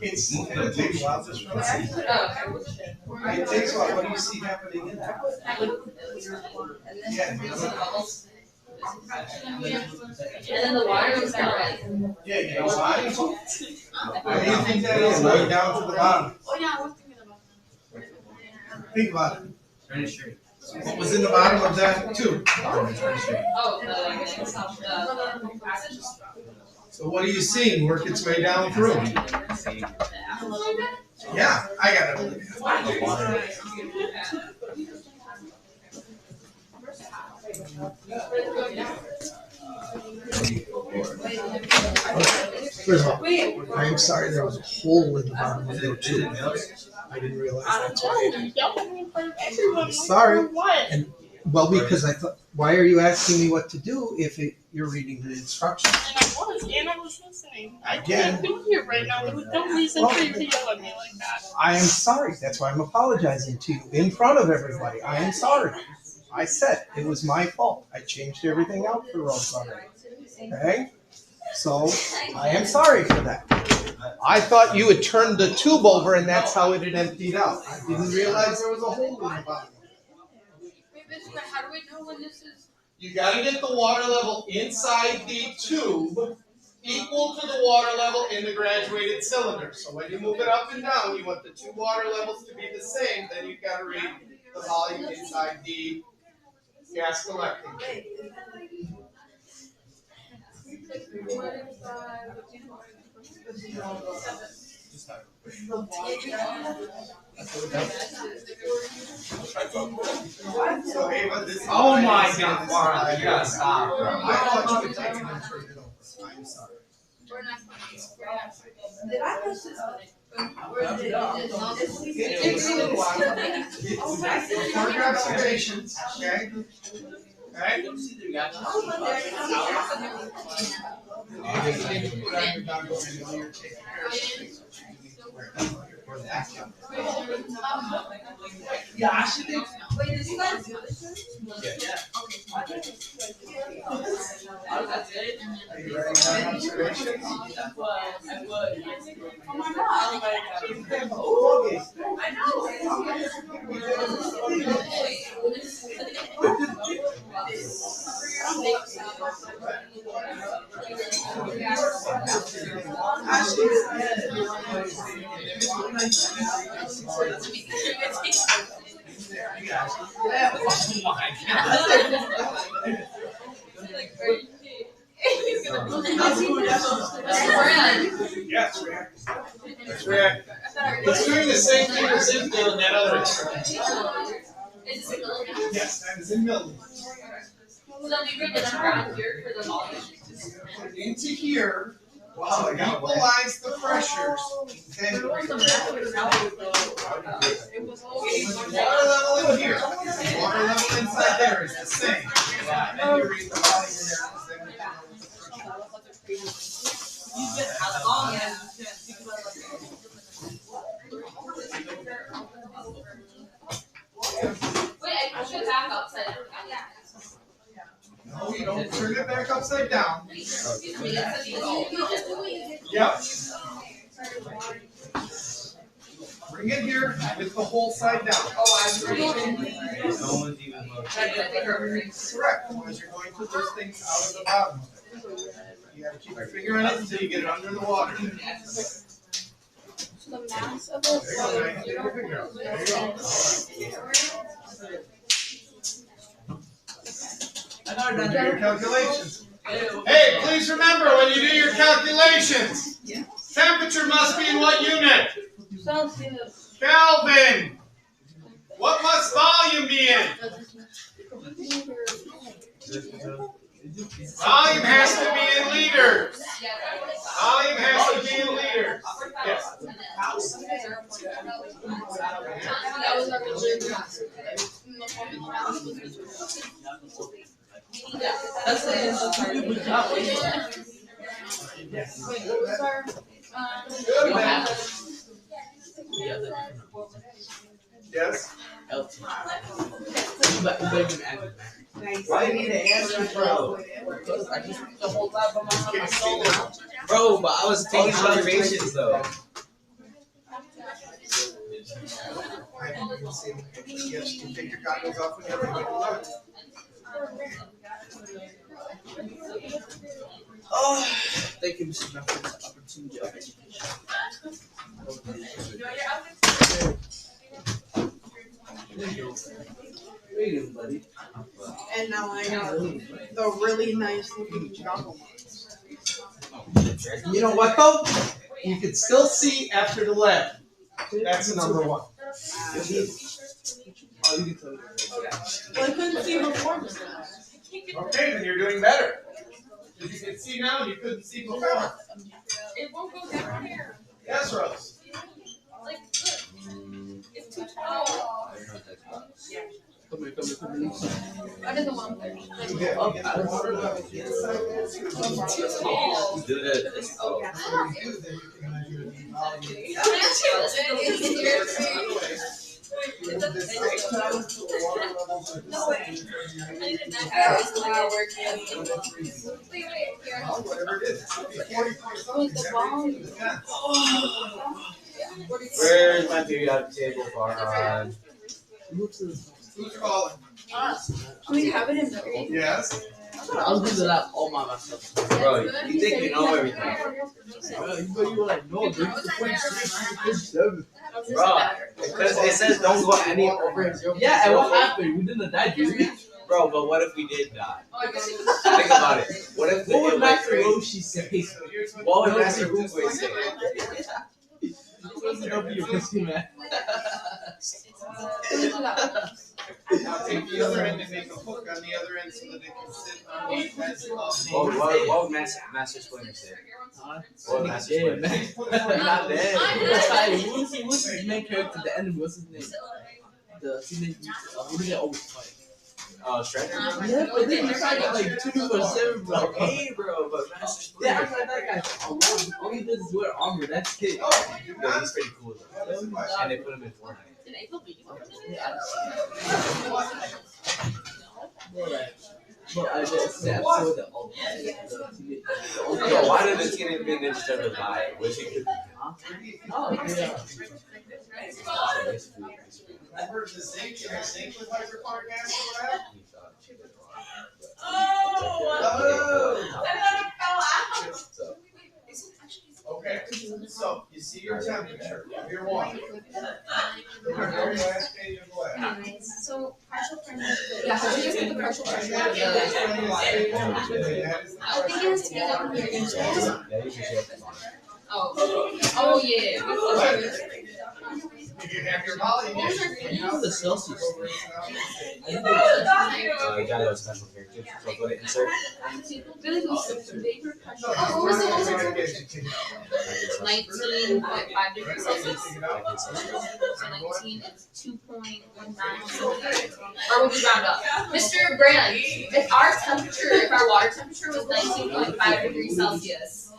It's, it takes a while to run. It takes a while. What do you see happening in that? Yeah. And then the wire was down. Yeah, you know why? Why do you think that is? Right down to the bottom. Oh yeah, I was thinking about that. Think about it. Turn it straight. What was in the bottom of that tube? Turn it straight. Oh, the acid. So what are you seeing work its way down through? Yeah, I got it. The water. First of all, I am sorry there was a hole in the bottom of your tube. I didn't realize that's why. Everyone. Sorry. What? And well, because I thought, why are you asking me what to do if you're reading the instructions? And I was listening. I Again. can't be here right now. There was no reason for you to yell at me like that. I am sorry. That's why I'm apologizing to you in front of everybody. I am sorry. I said it was my fault. I changed everything out for Rose already. Okay? So I am sorry for that. I thought you had turned the tube over and that's how it had emptied out. I didn't realize there was a hole in the bottom. How do we know when this is? You gotta get the water level inside the tube equal to the water level in the graduated cylinder. So when you move it up and down, you want the two water levels to be the same, then you've gotta read the volume inside the gas collecting. So Ava, this is Oh my why I God, said Laura, this is you gotta stop. I thought you could take it and turn it over. I'm sorry. Did I push this? For your observations, okay? Alright? Yeah, I should think. Wait, did you guys do this? That's it. Are you writing down observations? I would. Oh my god. I Yes, react. Let's react. It's doing the same thing as Zinfandel in that other experiment. Yes, that is in milliliters. So then we bring the number on here for the volume. Into here, wow, equalize the pressures. Then water level in here, water level inside there is the same. And then you read the volume in there. As long as wait, I push it back upside down. No, you don't turn it back upside down. Yep. Bring it here with the whole side down. No one's even looking. Correct. Because you're going to put those things out of the bottom of it. You gotta keep your finger on it until you get it under the water. The mass of There you go, Ryan. Take your finger out. There you go. Do your calculations. Hey, please remember when you do your calculations, temperature must be in what unit? Celsius. Kelvin. What must volume be in? Volume has to be in liters. Volume has to be in liters. Yes. Good, man. Yes. Why do you need to answer, bro? Bro, but I was taking observations though. Yes, you take your goggles off when you're ready to learn. Oh, thank you, Mr. Murphy, for the opportunity of education. Wait, buddy. And now I got the really nice looking juggle ones. You know what though? You can still see after the lab. That's number one. Oh, you can tell me. Well, I couldn't see before this. Okay, then you're doing better. Because you can see now and you couldn't see before. It won't go down here. Yes, Rose. Like, look. It's too tall. Come here. I did the 130. Do this. No way. Whatever it is. 40 Where's my periodic table, Farhan? Who's calling? Do we have it in grade? Yes. I'll do that all by myself. Bro, you think you know everything. You were like, no, this is the point 7. Bro, because it says don't go any over 0. Yeah, and what happened? We didn't die, did we? Bro, but what if we did die? Think about it. What if What would it Master went Roshi say? What would Master Hoopway say? Supposed to be your pussy, man. Now take the other end and make a hook on the other end so that it can sit on the edge of What would Master Splinter say? What would Master Splinter say? Not dead. dead. Who's the main character, the enemy? What's his name? The teenage who did they always fight? Shredder? Yeah, but they decided like 2 bro. Okay, bro, but Master Splinter. Yeah, I like that guy. All he does is wear armor. That's it. Yeah, he's pretty cool though. And they put him in Fortnite. But I just said so the Yo, why did the Teenage Mutant Ninja Turtle die? Wish he could. Oh, yeah. I heard the zinc and the zinc with hydrochloric acid or whatever. Okay, so you see your temperature of your water. The very last page of the lab. Anyways, so partial pressure. Yeah, how do you get the partial pressure? I think it has to be down here. Oh yeah. If you have your volume. How's the Celsius? You gotta go special character. So go to insert. Really goes to vapor pressure. Oh, what was the most 19.5 degrees Celsius. So 19 is 2.19. Or would we round up? Mr. Brand, if our water temperature was 19.5 degrees Celsius,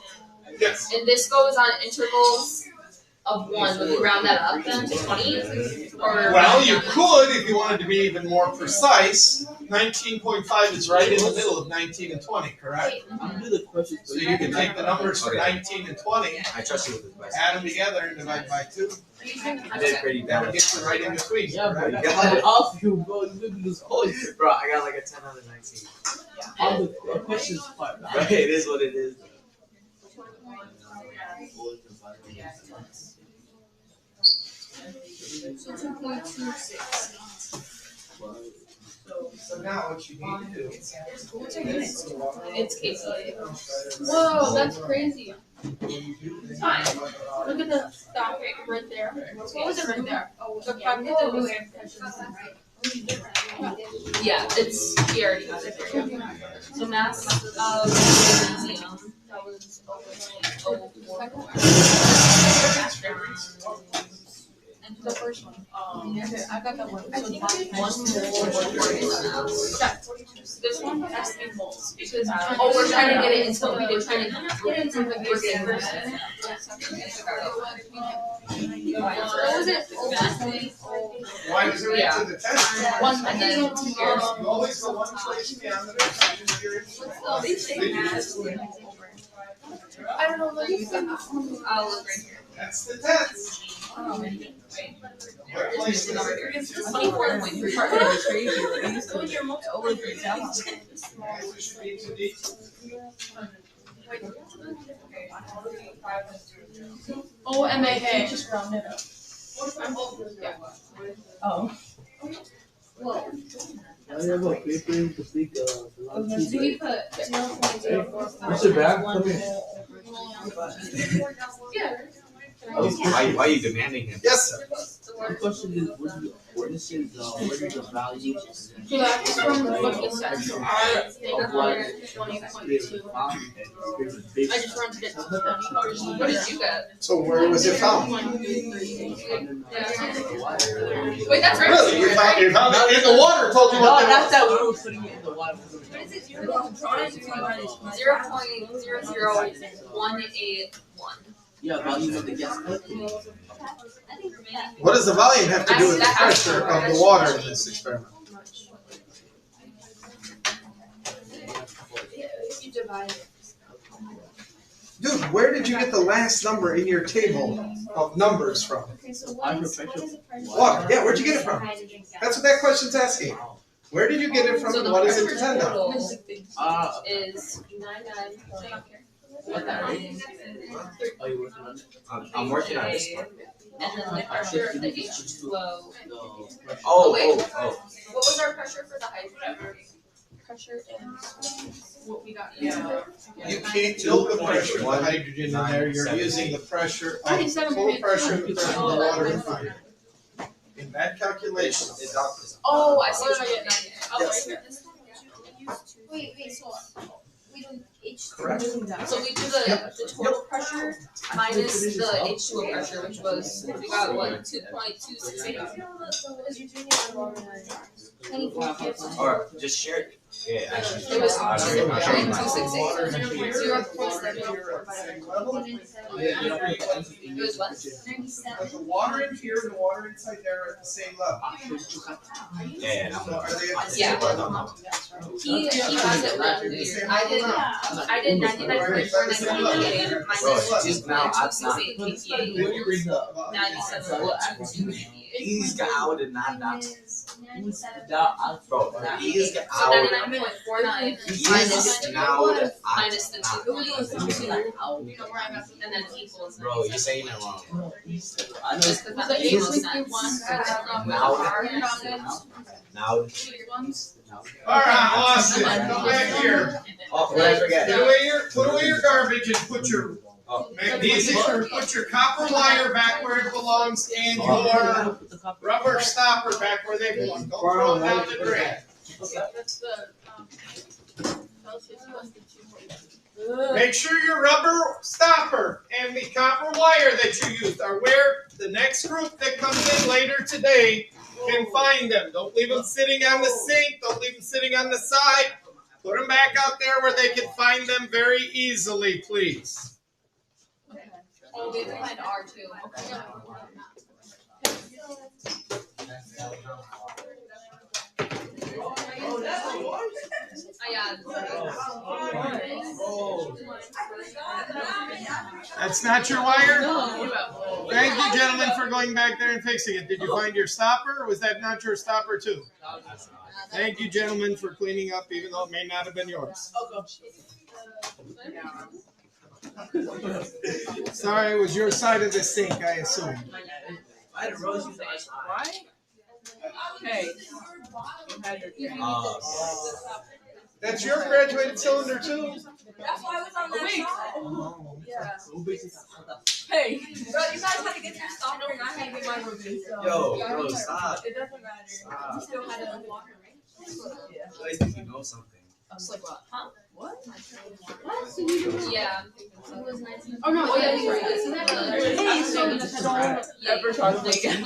Yes. and this goes on intervals of 1, would we round that up then to 20? Or Well, you could if you wanted to be even more precise. 19.5 is right in the middle of 19 and 20, correct? I'll do the questions. So you can take the numbers from 19 and 20, I trust you with this question. add them together, and divide by 2. You did pretty That bad. gets you right in between. Yeah, bro. correct? I'm off you, bro. You do this voice. Bro, I got like a 10 out of 19. On the questions part. Right, it is what it is. So 2.26. So now what you need to do. it's KCA. Whoa, that's crazy. Fine. Look at the stop right there. What was it right there? Oh, the pressure was Yeah, it's he already has it for you. So mass of magnesium, that was 0.04. the first one. I got that one. I think one this one has to be moles because we're trying to get it into we're trying to get it into the What was it? Why does it reach to the 10? one and then You always go one place diameter. I don't know what you said. I'll look right here. That's the 10th. What place is it? 24.3. Answer should be 2D. OMAA. Just round it up. Oh. I have a paper to speak Do we put 0.04? Mr. Brad, come here. Why are you demanding him? Yes, sir. The question is, what is the value? So that's from what you said. So our thing Of what? 20.2. I just rounded it to 20. What did you get? So where was it found? Wait, that's right. Really? You found it in the water, told you No, what not that that we were putting it in the water. What is it? 0.00181. Yeah, value of the gas. was. What does the volume have to do with the pressure of the water in this experiment? You divide it. Dude, where did you get the last number in your table of numbers from? Okay, so what is the pressure? Water. Yeah, where'd you get it from? That's what that question's asking. Where did you get it from So and the what does it pressure depend on? total Uh, is 99. What that is. are you working on it? I'm working on this one. And then the pressure of the H2O. Oh. What was our pressure for the hydrogen? Pressure and what we got. Yeah. You can't build the pressure of the hydrogen in there, you're using the pressure of full pressure of the water in fire. In that calculation. Oh, I see what you're getting at. Yes. Wait, so we do H2. Correct. So we do the total pressure minus the H2O pressure, which was, we got what, 2.268? Or just share it. Yeah, actually. It was I'll show you mine. 2.268. 0.7. Yeah, It was what? But the water in here and the water inside there are at the same level. Yeah, So are they at the Yeah. same level? He has it written weird. I didn't. I did 99.498 Bro, minus just now, I 68, Then 88, you read the 97, He's got out and not that. down. Bro, he's got So out. 99.49 He's minus now minus the 2 and then equals. Bro, you're saying it wrong. I know. Just because that makes no sense. Now. All right, Austin, come back here. Oh, what I forget? Put away your garbage and put your put your copper wire back where it belongs and your rubber stopper back where they belong. Don't throw it down the drain. That's the Make sure your rubber stopper and the copper wire that you used are where the next group that comes in later today can find them. Don't leave them sitting on the sink. Don't leave them sitting on the side. Put them back out there where they can find them very easily, please. Oh, we have to find R too. That's not your wire? Thank you, gentlemen, for going back there and fixing it. Did you find your stopper, or was that not your stopper, too? Thank you, gentlemen, for cleaning up, even though it may not have been yours. Sorry, it was your side of the sink, I assume. Why did Rose use the ice? Why? Hey. You had your That's your graduated cylinder, too? That's why I was on that side. Oh. Yeah. Hey, bro, you guys had to get your stopper and I had to get mine removed. So. Yo, bro, stop. It doesn't matter. Stop. You still had to water, right? You guys think you know something. I was like, what? Huh? What? What? Yeah. Oh no, Oh, yeah, yeah, you're right. Hey, so ever talk to again.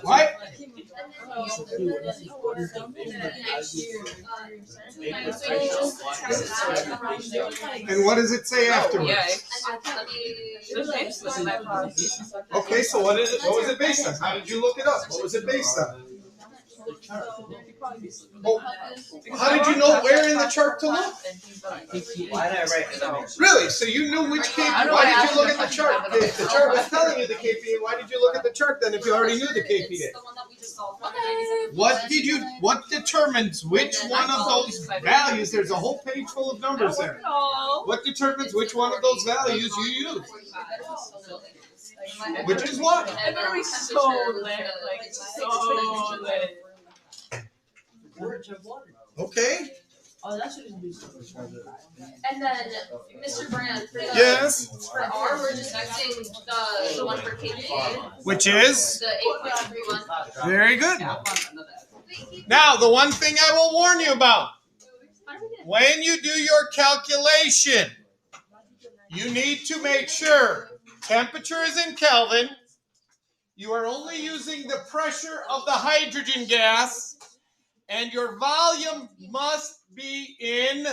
What? And what does it say afterwards? Okay, so what is it? What was it based on? How did you look it up? What was it based on? Oh, how did you know where in the chart to look? Why did I write it? Really? So you knew which KPI? Why did you look at the chart? If the chart was telling you the KPI, why did you look at the chart then if you already knew the KPI? What determines which one of those values? There's a whole page full of numbers there. What determines which one of those values you use? Which is what? I'm gonna be so lit, like so lit. Okay. Oh, that's what you And then, Mr. Brand, for the, Yes. for R, we're just using the one for KPA, Which is? the 8.31. Very good. Now, the one thing I will warn you about. When you do your calculation, you need to make sure temperature is in Kelvin. You are only using the pressure of the hydrogen gas. And your volume must be in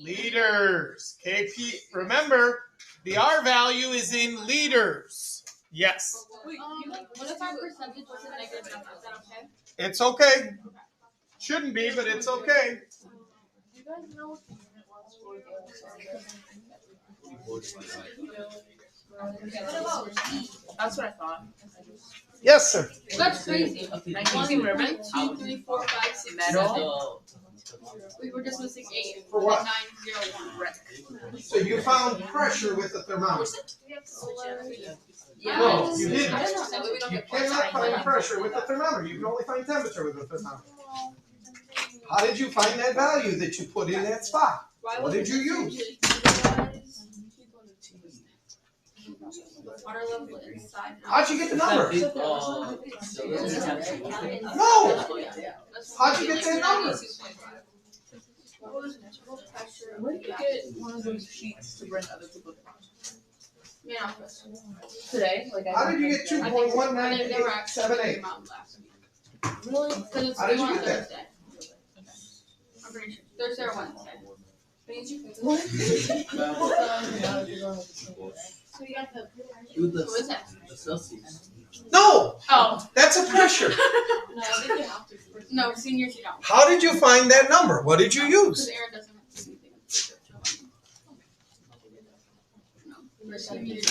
liters. KP. Remember, the R value is in liters. Yes. Wait, what if our percentage was a negative number? Is that okay? It's okay. Shouldn't be, but it's okay. You guys know That's what I thought. Yes, sir. That's crazy. One ribbon. 1, 2, 3, 4, 5, 6, 7. Metal. We were just missing 8. For what? 901. So you found pressure with the thermometer. Yeah. No, you didn't. That way we don't You get points. cannot find pressure with the thermometer. You can only find temperature with the thermometer. How did you find that value that you put in that spot? What did you use? Water level inside. How'd you get the number? No. How'd you get that number? Where did you get one of those sheets to bring other people Yeah. today? Like How did you get They were actually 2.1978? last week. Really? Because it's How did due you on get that? Thursday. I'm pretty sure. Thursday or Wednesday. So you got the. Do the Who is that? Celsius. No, Oh. that's a pressure. No, I think you have to. No, seniors you don't. How did you find that number? What did you Because use? Aaron doesn't have anything. No, for seniors.